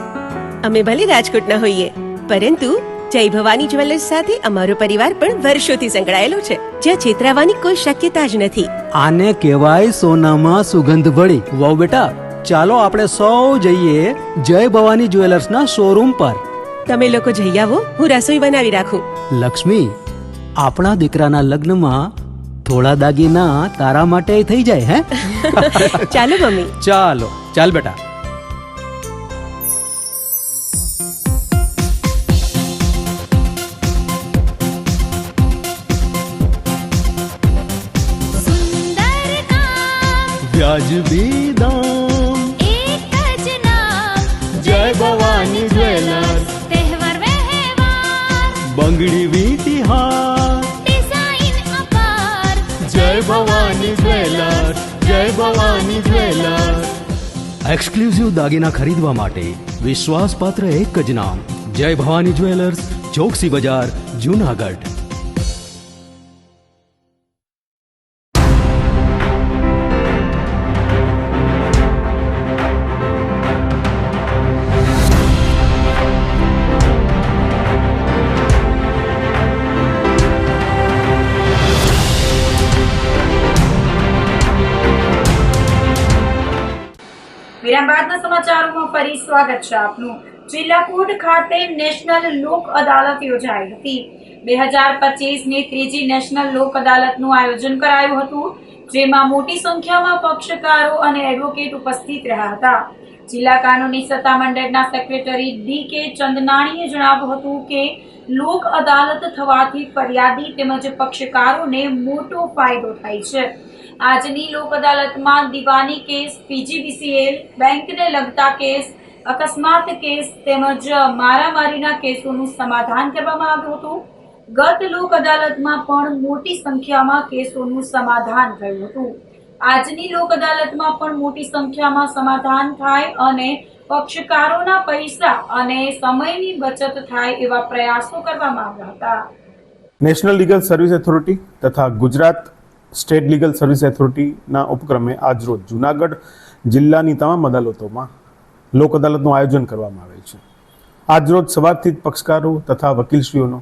અમે ભલે રાજકોટના હોઈએ, પરંતુ જય ભવાની જ્વેલર્સ સાથે અમારો પરિવાર પણ વર્ષોથી સંકળાયેલો છે, જ્યાં છેતરાવાની કોઈ શક્યતા જ નથી. આને કહેવાય સોનામાં સુગંધ ભળી. વાવ બેટા, ચાલો આપણે સૌ જઈએ જય ભવાની જ્વેલર્સના શોરૂમ પર. તમે લોકો જઈ આવો, હું રસોઈ બનાવી રાખું. લક્ષ્મી, આપણા દીકરાના લગ્નમાં થોડા દાગીના તારા માટે થઈ જાય હે? ચાલો મમ્મી. ચાલો ચાલ બેટા. વ્યાજબી દામ, એક જ નામ, જય ભવાની જ્વેલર્સ. તહેવાર વ્યવહાર, બંગડી વીંટી હાર, ડિઝાઇન અપાર, જય ભવાની જ્વેલર્સ, જય ભવાની જ્વેલર્સ. એક્સક્લુઝિવ દાગીના ખરીદવા માટે વિશ્વાસપાત્ર એક જ નામ, જય ભવાની જ્વેલર્સ, ચોકસી બજાર, જૂનાગઢ. વિરામ બાદના સમાચારોમાં ફરી સ્વાગત છે આપનું. જિલ્લા કોર્ટ ખાતે નેશનલ લોક અદાલત યોજાઈ હતી. 2025ની ત્રીજી નેશનલ લોક અદાલતનું આયોજન કરાયું હતું, જેમાં મોટી સંખ્યામાં પક્ષકારો અને એડવોકેટ ઉપસ્થિત રહ્યા હતા. જિલ્લા કાનૂની સત્તામંડળના સેક્રેટરી ડી.કે. ચંદનાણીએ જણાવ્યું હતું કે લોક અદાલત થવાથી ફરિયાદી તેમજ પક્ષકારોને મોટો ફાયદો થાય છે. આજની લોક અદાલતમાં દીવાની કેસ, પીજીવીસીએલ, બેંકને લગતા કેસ, અકસ્માત કેસ તેમજ મારામારીના કેસોનું સમાધાન કરવામાં આવ્યું હતું. ગત લોક અદાલતમાં પણ મોટી સંખ્યામાં કેસોનું સમાધાન થયું હતું. આજની લોક અદાલતમાં પણ મોટી સંખ્યામાં સમાધાન થાય અને પક્ષકારોના પૈસા અને સમયની બચત થાય એવા પ્રયાસો કરવામાં આવ્યા હતા. નેશનલ લીગલ સર્વિસ ઓથોરિટી તથા ગુજરાત સ્ટેટ લીગલ સર્વિસ ઓથોરિટીના ઉપક્રમે આજરોજ જૂનાગઢ જિલ્લાની તમામ અદાલતોમાં લોક અદાલતનું આયોજન કરવામાં આવેલ છે. આજરોજ સવારથી જ પક્ષકારો તથા વકીલશ્રીઓનો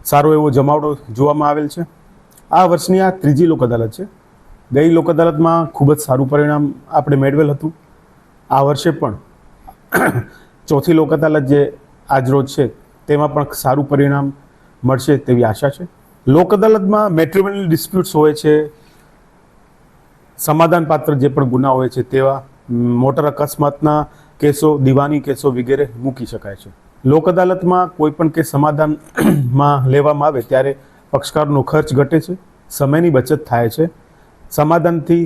સારો એવો જમાવડો જોવામાં આવેલ છે. આ વર્ષની આ ત્રીજી લોક અદાલત છે. ગઈ લોક અદાલતમાં ખૂબ જ સારું પરિણામ આપણે મેળવેલ હતું. આ વર્ષે પણ ચોથી લોક અદાલત જે આજરોજ છે તેમાં પણ સારું પરિણામ મળશે તેવી આશા છે. લોક અદાલતમાં મેટ્રિમોનિયલ ડિસ્પ્યુટ્સ હોય છે, સમાધાનપાત્ર જે પણ ગુના હોય છે તેવા, મોટર અકસ્માતના કેસો, દીવાની કેસો વગેરે મૂકી શકાય છે. લોક અદાલતમાં કોઈ પણ કેસ સમાધાનમાં લેવામાં આવે ત્યારે પક્ષકારનો ખર્ચ ઘટે છે, સમયની બચત થાય છે. સમાધાનથી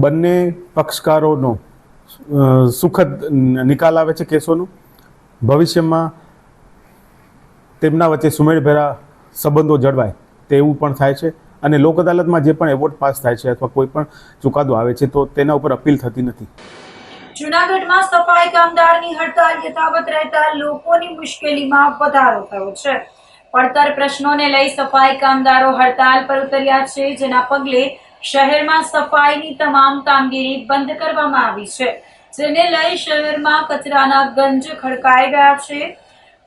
બંને પક્ષકારોનો સુખદ નિકાલ આવે છે કેસોનો. ભવિષ્યમાં તેમના વચ્ચે સુમેળભેરા સંબંધો જળવાય તેવું પણ થાય છે. અને લોક અદાલતમાં જે પણ એવોર્ડ પાસ થાય છે અથવા કોઈ પણ ચુકાદો આવે છે તો તેના ઉપર અપીલ થતી નથી. જૂનાગઢમાં સફાઈ કામદારની હડતાલ યથાવત રહેતા લોકોની મુશ્કેલીમાં વધારો થયો છે. પડતર પ્રશ્નોને લઈ સફાઈ કામદારો હડતાલ પર ઉતર્યા છે, જેના પગલે શહેરમાં સફાઈની તમામ કામગીરી બંધ કરવામાં આવી છે, જેને લઈ શહેરમાં કચરાના ગંજ ખડકાઈ ગયા છે.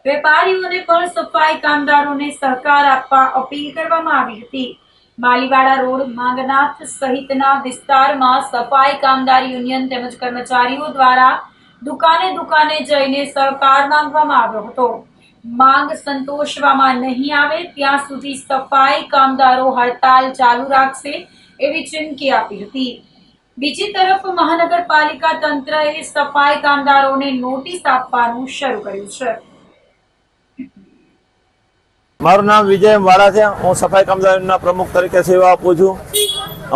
વેપારીઓને પણ સફાઈ કામદારોને સહકાર આપવા અપીલ કરવામાં આવી હતી. માલીવાડા રોડ, માંગનાથ સહિતના વિસ્તારમાં સફાઈ કામદાર યુનિયન તેમજ કર્મચારીઓ દ્વારા દુકાને જઈને સહકાર માંગવામાં આવ્યો હતો. માંગ સંતોષવામાં નહીં આવે ત્યાં સુધી સફાઈ કામદારો હડતાલ ચાલુ રાખશે એવી ચીમકી આપી હતી. બીજી તરફ મહાનગરપાલિકા તંત્રએ સફાઈ કામદારોને નોટિસ આપવાનું શરૂ કર્યું છે. મારું નામ વિજય વાળા છે. હું સફાઈ કામદારોના પ્રમુખ તરીકે સેવા આપું છું.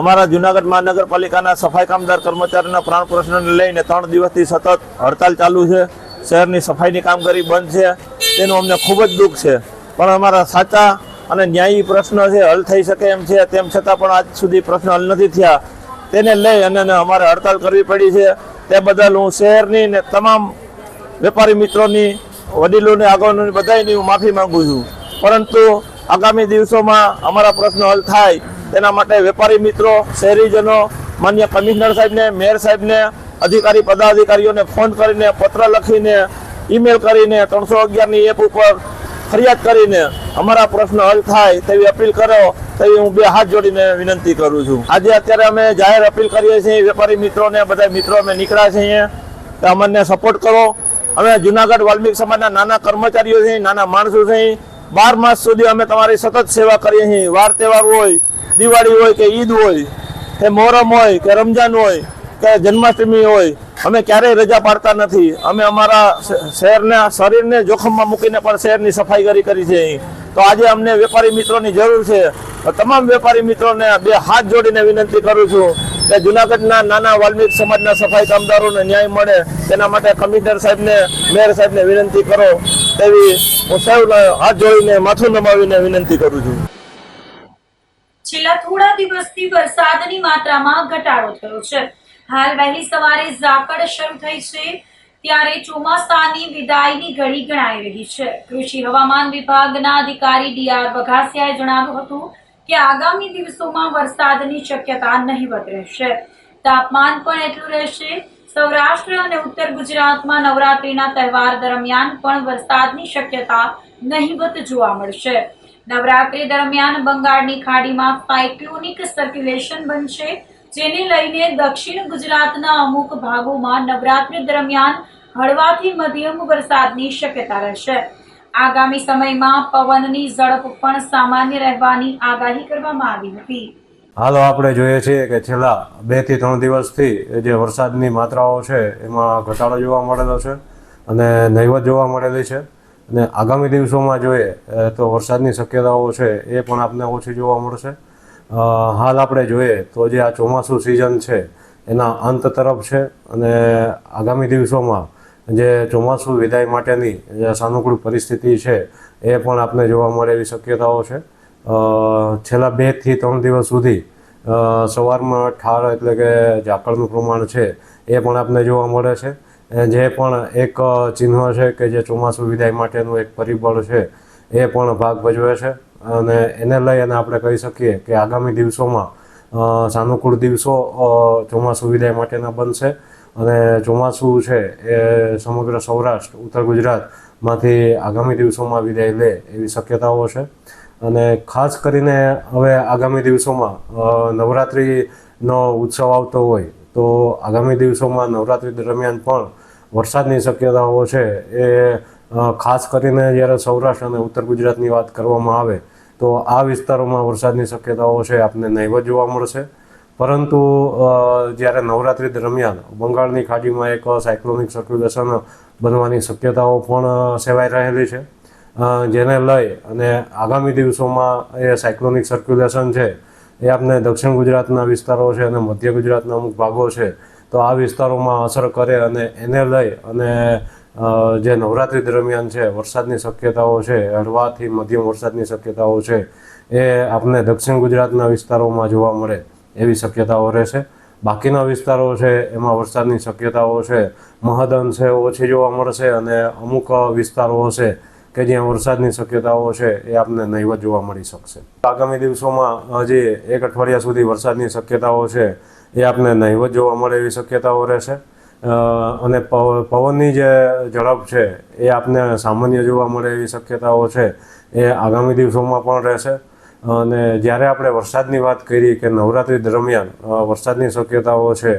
અમારા જૂનાગઢ મહાનગરપાલિકાના સફાઈ કામદાર કર્મચારીના પ્રાણ પ્રશ્નને લઈને 3 દિવસથી સતત હડતાલ ચાલુ છે. શહેરની સફાઈની કામગીરી બંધ છે, તેનું અમને ખૂબ જ દુઃખ છે. પણ અમારા સાચા અને ન્યાયી પ્રશ્નો છે હલ થઈ શકે એમ છે, તેમ છતાં પણ આજ સુધી પ્રશ્ન હલ નથી થયા. તેને લઈ અને અમારે હડતાલ કરવી પડી છે. તે બદલ હું શહેરની ને તમામ વેપારી મિત્રોની, વડીલોની, આગેવાનોની બધાની હું માફી માંગુ છું. પરંતુ આગામી દિવસોમાં અમારા પ્રશ્નો હલ થાય તેના માટે વેપારી મિત્રો, શહેરીજનો, માન્ય કમિશનર સાહેબને, મેયર સાહેબને, અધિકારી પદાધિકારીઓને ફોન કરીને, પત્ર લખીને, ઈમેલ કરીને, 311ની એપ ઉપર ફરિયાદ કરીને અમારા પ્રશ્નો હલ થાય તેવી અપીલ કરો તેવી હું 2 હાથ જોડીને વિનંતી કરું છું. આજે અત્યારે અમે જાહેર અપીલ કરીએ છીએ વેપારી મિત્રોને, બધા મિત્રો અમે નીકળ્યા છીએ કે અમને સપોર્ટ કરો. અમે જૂનાગઢ વાલ્મીક સમાજના નાના કર્મચારીઓ છીએ, નાના માણસો છીએ. 12 માસ સુધી અમે તમારી સતત સેવા કરીએ છીએ. વાર તહેવાર હોય, દિવાળી હોય કે ઈદ હોય કે મોહરમ હોય કે રમજાન હોય કે જન્માષ્ટમી હોય, અમે ક્યારેય રજા પાડતા નથી. અમે અમારા શહેરના શરીરને જોખમમાં મૂકીને પણ શહેરની સફાઈ કરી છે. તો આજે અમને વેપારી મિત્રોની જરૂર છે. તમામ વેપારી મિત્રોને 2 હાથ જોડીને વિનંતી કરું છું કે જૂનાગઢના નાના વાલ્મીક સમાજના સફાઈ કામદારોને ન્યાય મળે તેના માટે કમિશનર સાહેબને, મેયર સાહેબને વિનંતી કરો તેવી હું સૌને હાથ જોડીને, માથું નમાવીને વિનંતી કરું છું. છેલ્લા થોડા દિવસથી વરસાદની માત્રામાં ઘટાડો થયો છે. હાલ વહેલી સવારે ઝાકળ શરૂ થઈ છે, ત્યારે ચોમાસાની વિદાયની ઘડી ગણાઈ રહી છે. કૃષિ હવામાન વિભાગના અધિકારી ડી.આર. બઘાસિયાએ જણાવ્યું હતું કે આગામી દિવસોમાં વરસાદની શક્યતા નહીવત રહેશે. તાપમાન પણ એટલું રહેશે. સૌરાષ્ટ્ર અને ઉત્તર ગુજરાતમાં નવરાત્રીના તહેવાર દરમિયાન પણ વરસાદની શક્યતા નહીવત જોવા મળશે. નવરાત્રી દરમિયાન બંગાળની ખાડીમાં સાયક્લોનિક સર્ક્યુલેશન બનશે, જેને લઈને દક્ષિણ ગુજરાતના અમુક ભાગોમાં નવરાત્રી દરમિયાન હળવાથી મધ્યમ વરસાદની શક્યતા રહેશે. આગામી સમયમાં પવનની ઝડપ પણ સામાન્ય રહેવાની આગાહી કરવામાં આવી હતી. હાલ આપણે જોઈએ છીએ કે છેલ્લા 2 થી 3 દિવસથી જે વરસાદની માત્રાઓ છે એમાં ઘટાડો જોવા મળેલો છે અને નહીવત જોવા મળેલી છે. અને આગામી દિવસોમાં જોઈએ તો વરસાદની શક્યતાઓ છે એ પણ આપને ઓછી જોવા મળશે. હાલ આપણે જોઈએ તો જે આ ચોમાસું સિઝન છે એના અંત તરફ છે અને આગામી દિવસોમાં જે ચોમાસું વિદાય માટેની જે સાનુકૂળ પરિસ્થિતિ છે એ પણ આપને જોવા મળે એવી શક્યતાઓ છે. છેલ્લા 2 થી 3 દિવસ સુધી સવારમાં ઠાર એટલે કે ઝાકળનું પ્રમાણ છે એ પણ આપને જોવા મળે છે. જે પણ એક ચિહ્ન છે કે જે ચોમાસું વિદાય માટેનું એક પરિબળ છે એ પણ ભાગ ભજવે છે. અને એને લઈ અને આપણે કહી શકીએ કે આગામી દિવસોમાં સાનુકૂળ દિવસો ચોમાસું વિદાય માટેના બનશે. અને ચોમાસું છે એ સમગ્ર સૌરાષ્ટ્ર ઉત્તર ગુજરાતમાંથી આગામી દિવસોમાં વિદાય લે એવી શક્યતાઓ છે. અને ખાસ કરીને હવે આગામી દિવસોમાં નવરાત્રિનો ઉત્સવ આવતો હોય તો આગામી દિવસોમાં નવરાત્રિ દરમિયાન પણ વરસાદની શક્યતાઓ છે એ ખાસ કરીને જ્યારે સૌરાષ્ટ્ર અને ઉત્તર ગુજરાતની વાત કરવામાં આવે તો આ વિસ્તારોમાં વરસાદની શક્યતાઓ છે આપને નહીવત જોવા મળશે. પરંતુ જ્યારે નવરાત્રિ દરમિયાન બંગાળની ખાડીમાં એક સાયક્લોનિક સર્ક્યુલેશન બનવાની શક્યતાઓ પણ સેવાઈ રહેલી છે. જેને લઈ અને આગામી દિવસોમાં એ સાયક્લોનિક સર્ક્યુલેશન છે એ આપણે દક્ષિણ ગુજરાતના વિસ્તારો છે અને મધ્ય ગુજરાતના અમુક ભાગો છે તો આ વિસ્તારોમાં અસર કરે અને એને લઈ અને જે નવરાત્રિ દરમિયાન છે વરસાદની શક્યતાઓ છે હળવાથી મધ્યમ વરસાદની શક્યતાઓ છે એ આપણે દક્ષિણ ગુજરાતના વિસ્તારોમાં જોવા મળે એવી શક્યતાઓ રહેશે. બાકીના વિસ્તારો છે એમાં વરસાદની શક્યતાઓ છે મહદઅંશે ઓછી જોવા મળશે અને અમુક વિસ્તારો હશે કે જ્યાં વરસાદની શક્યતાઓ છે એ આપને નહીવત જોવા મળી શકશે. આગામી દિવસોમાં હજી 1 અઠવાડિયા સુધી વરસાદની શક્યતાઓ છે એ આપને નહીવત જોવા મળે એવી શક્યતાઓ રહેશે. અને પવનની જે ઝડપ છે એ આપને સામાન્ય જોવા મળે એવી શક્યતાઓ છે એ આગામી દિવસોમાં પણ રહેશે. અને જ્યારે આપણે વરસાદની વાત કરી કે નવરાત્રિ દરમિયાન વરસાદની શક્યતાઓ છે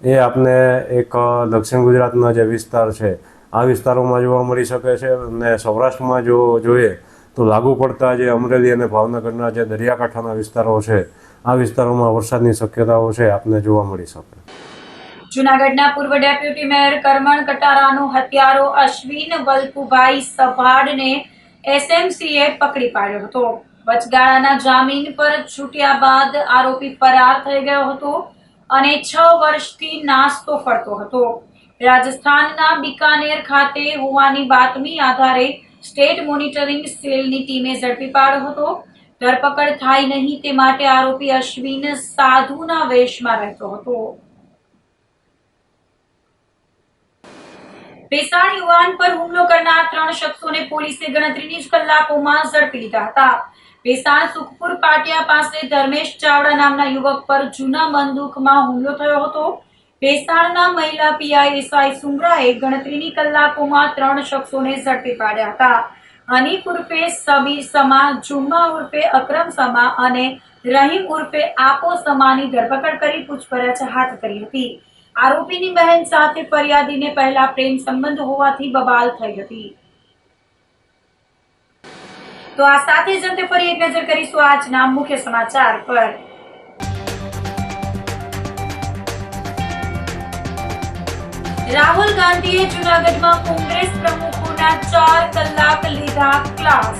એ આપને એક દક્ષિણ ગુજરાતના જે વિસ્તાર છે આ વિસ્તારોમાં જોવા મળી શકે છે. અને સૌરાષ્ટ્રમાં જો જોઈએ તો લાગુ પડતા જે અમરેલી અને ભાવનગરના જે દરિયાકાંઠાના વિસ્તારો છે આ વિસ્તારોમાં વરસાદની શક્યતાઓ છે આપને જોવા મળી શકે. જૂનાગઢના પૂર્વ ડેપ્યુટી મેયર કરમણ કટારાનો હત્યારો અશ્વિન વલ્પુભાઈ સભાડને એસએમસીએ પકડી પાડ્યો હતો. વચગાળાના જામીન પર છૂટ્યા બાદ આરોપી ફરાર થઈ ગયો હતો અને 6 વર્ષથી નાસ્તો ફરતો હતો. રાજસ્થાનના બિકાનેર ખાતે હોવાની બાતમી આધારે સ્ટેટ મોનિટરિંગ સેલની ટીમે ઝડપી પાડ્યો હતો. ધરપકડ થાય નહીં તે માટે આરોપી અશ્વિન સાધુના વેશમાં રહેતો હતો. પેસાણ યુવાન પર હુમલો કરનાર 3 શખ્સોને પોલીસે ગણતરીની જ કલાકોમાં ઝડપી લીધા હતા. પેસાણ સુખપુર પાટિયા પાસે ધર્મેશ ચાવડા નામના યુવક પર જૂના બંદૂકમાં હુમલો થયો હતો. પેસાણના મહિલા પીઆઈ એસઆઈ સુમરાએ ગણતરીની કલાકોમાં 3 શખ્સોને ઝડપી પાડ્યા હતા. હનીફ ઉર્ફે સબીર સમા, જુમ્મા ઉર્ફે અકરમ સમા અને રહીમ ઉર્ફે આપો સમાની ધરપકડ કરી પૂછપરછ હાથ ધરી હતી. આરોપીની બહેન સાથે ફરિયાદીને પહેલા પ્રેમ સંબંધ હોવાથી બબાલ થઈ હતી. તો આ સાથે જ અંતે ફરી એક નજર કરીશું આજના મુખ્ય સમાચાર પર. રાહુલ ગાંધીએ જૂનાગઢમાં કોંગ્રેસ પ્રમુખોના 4 કલાક લીધા ક્લાસ.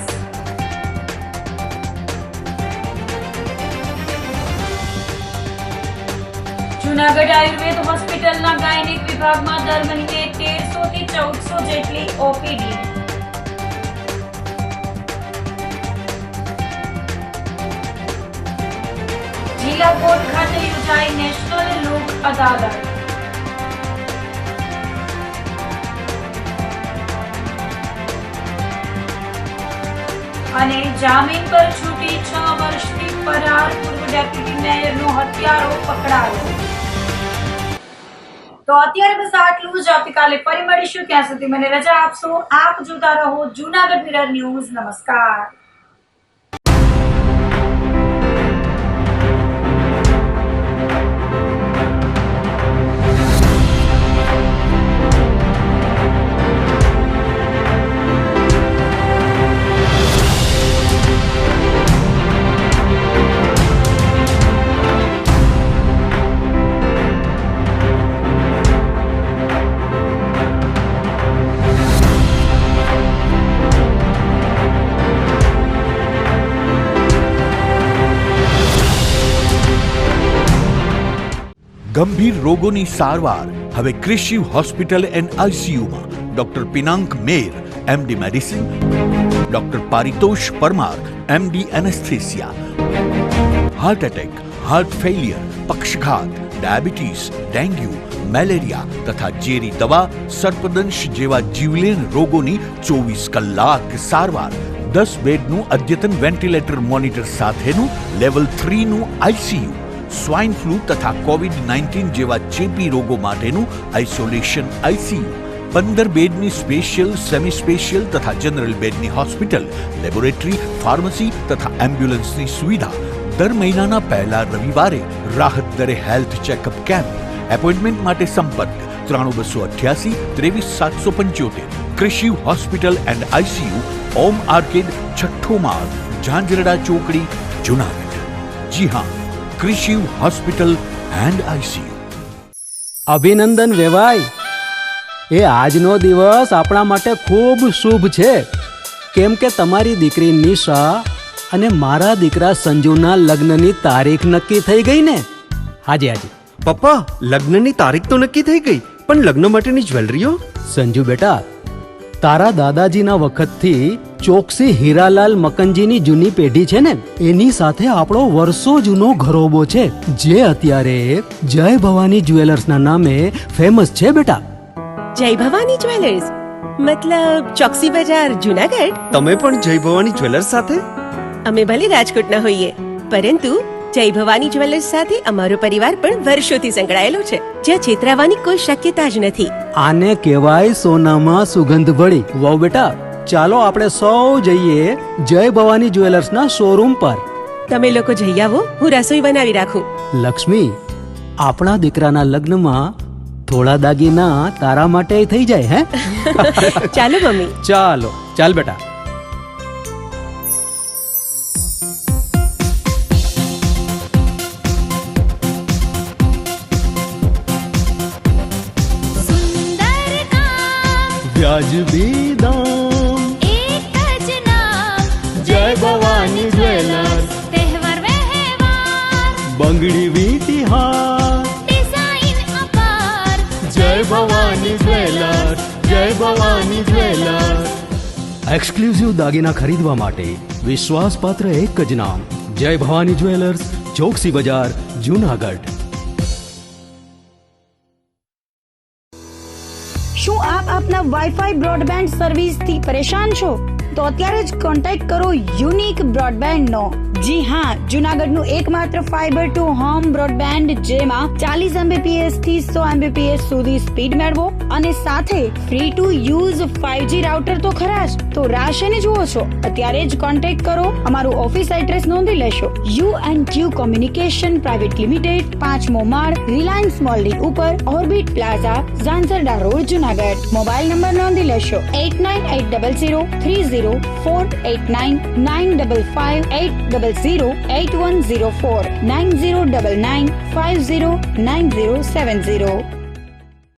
જૂનાગઢ આયુર્વેદ હોસ્પિટલના ગાયનેક વિભાગમાં દર મહિને 1300 થી 1400 જેટલી ઓપીડી. જિલ્લા કોર્ટ ખાતે યોજાઈ નેશનલ લોક અદાલત. અને જામીન પર છૂટી 6 વર્ષથી ફરાર પૂર્વ ડેપ્યુટી મેયરનો હત્યારો પકડાયો. તો અત્યારે બસ આટલું જ. આવતીકાલે ફરી મળીશું. ત્યાં સુધી મને રજા આપશો. આપ જોતા રહો જૂનાગઢ મિરર ન્યૂઝ. નમસ્કાર. ગંભીર રોગોની સારવાર હવે કૃષિ હોસ્પિટલ એન્ડ આઈસીયુમાં doctor Pinank Mer MD medicine, doctor Paritosh Parmar MD anaesthesia, heart attack, heart failure, પક્ષઘાત, ડાયાબિટીસ, ડેન્ગ્યુ, મેલેરિયા તથા ઝેરી દવા, સર્પદંશ જેવા જીવલેણ રોગોની 24 કલાક સારવાર, 10 બેડનું અદ્યતન વેન્ટિલેટર મોનિટર સાથેનું લેવલ 3નું આઈસીયુ, સ્વાઇન ફ્લૂ તથા કોવિડ-19 જેવા ચેપી રોગો માટેનું આઇસોલેશન આઈસીયુ, 15 બેડની સ્પેશિયલ, સેમી સ્પેશિયલ તથા જનરલ બેડની હોસ્પિટલ, લેબોરેટરી, ફાર્મસી તથા એમ્બ્યુલન્સની સુવિધા, દર મહિનાના પહેલા રવિવારે રાહત દરે હેલ્થ ચેકઅપ કેમ્પ. એપોઇન્ટમેન્ટ માટે સંપર્ક 9288 23775. કૃષિ hospital and ICU, Om arcade, છઠ્ઠો માળ, ઝાંઝરડા ચોકડી, જુનાગઢ. જી હા, કૃષિ હોસ્પિટલ એન્ડ આઈસીયુ. અભિનંદન વેવાય. એ આજનો દિવસ આપણા માટે ખૂબ શુભ છે, કેમ કે તમારી દીકરી નિશા અને મારા દીકરા સંજુના લગ્નની તારીખ નક્કી થઈ ગઈ ને. હાજી હાજી પપ્પા, લગ્નની તારીખ તો નક્કી થઈ ગઈ, પણ લગ્ન માટેની જ્વેલરીઓ? સંજુ બેટા, તારા દાદાજીના વખતથી ચોકસી હીરાલાલ મકનજીની જૂની પેઢી છે ને, એની સાથે આપણો વર્ષો જૂનો ઘરોબો છે, જે અત્યારે જય ભવાની જ્વેલર્સના નામે ફેમસ છે બેટા. જય ભવાની જ્વેલર્સ મતલબ ચોકસી બજાર, જુનાગઢ? તમે પણ જય ભવાની જ્વેલર્સ સાથે? અમે ભલે રાજકોટના હોઈએ, પરંતુ જય ભવાની જ્વેલર્સ સાથે અમારો પરિવાર પણ વર્ષોથી સંકળાયેલો છે, જ્યાં છેતરાવાની કોઈ શક્યતા જ નથી. આને કહેવાય સોનામાં સુગંધ ભળી. વાવ બેટા, ચાલો આપણે સૌ જઈએ જય ભવાની જ્વેલર્સના શોરૂમ પર. તમે લોકો જઈ આવો, હું રસોઈ બનાવી રાખું. લક્ષ્મી, આપણા દીકરાના લગ્નમાં થોડા દાગીના તારા માટે થઈ જાય. હે ચાલો મમ્મી. ચાલો ચાલ બેટા. વ્યાજબી દામ, એક જ નામ, જય ભવાની જ્વેલર્સ. તહેવાર વ્યવહાર, બંગડી વીંટી હાર, ડિઝાઇન અપાર, જય ભવાની જ્વેલર્સ, જય ભવાની જ્વેલર્સ. એક્સક્લુઝિવ દાગીના ખરીદવા માટે વિશ્વાસપાત્ર એક જ નામ, જય ભવાની જ્વેલર્સ, ચોકસી બજાર, જુનાગઢ. શું આપ આપના વાઈફાઈ બ્રોડબેન્ડ સર્વિસથી પરેશાન છો? તો અત્યારે જ કોન્ટેક્ટ કરો યુનિક બ્રોડબેન્ડ નો. જી હા, જુનાગઢનું એકમાત્ર ફાઈબર ટુ હોમ બ્રોડબેન્ડ, જેમાં 40 Mbps થી 100 Mbps સુધી સ્પીડ મેળવો અને સાથે free to use 5G router તો ખરા જ. તો રાહ શેને જુઓ છો? અત્યારે જ કોન્ટેક્ટ કરો. અમારું ઓફિસ એડ્રેસ નોંધી લેશો. U&Q કોમ્યુનિકેશન પ્રાઇવેટ લિમિટેડ, 5મો માળ, રિલાયન્સ મોલની ઉપર, orbit plaza, Zanzarda road, Junagadh. Mobile number નોંધી લેશો 8980030489 955 800 8104 9099 509070.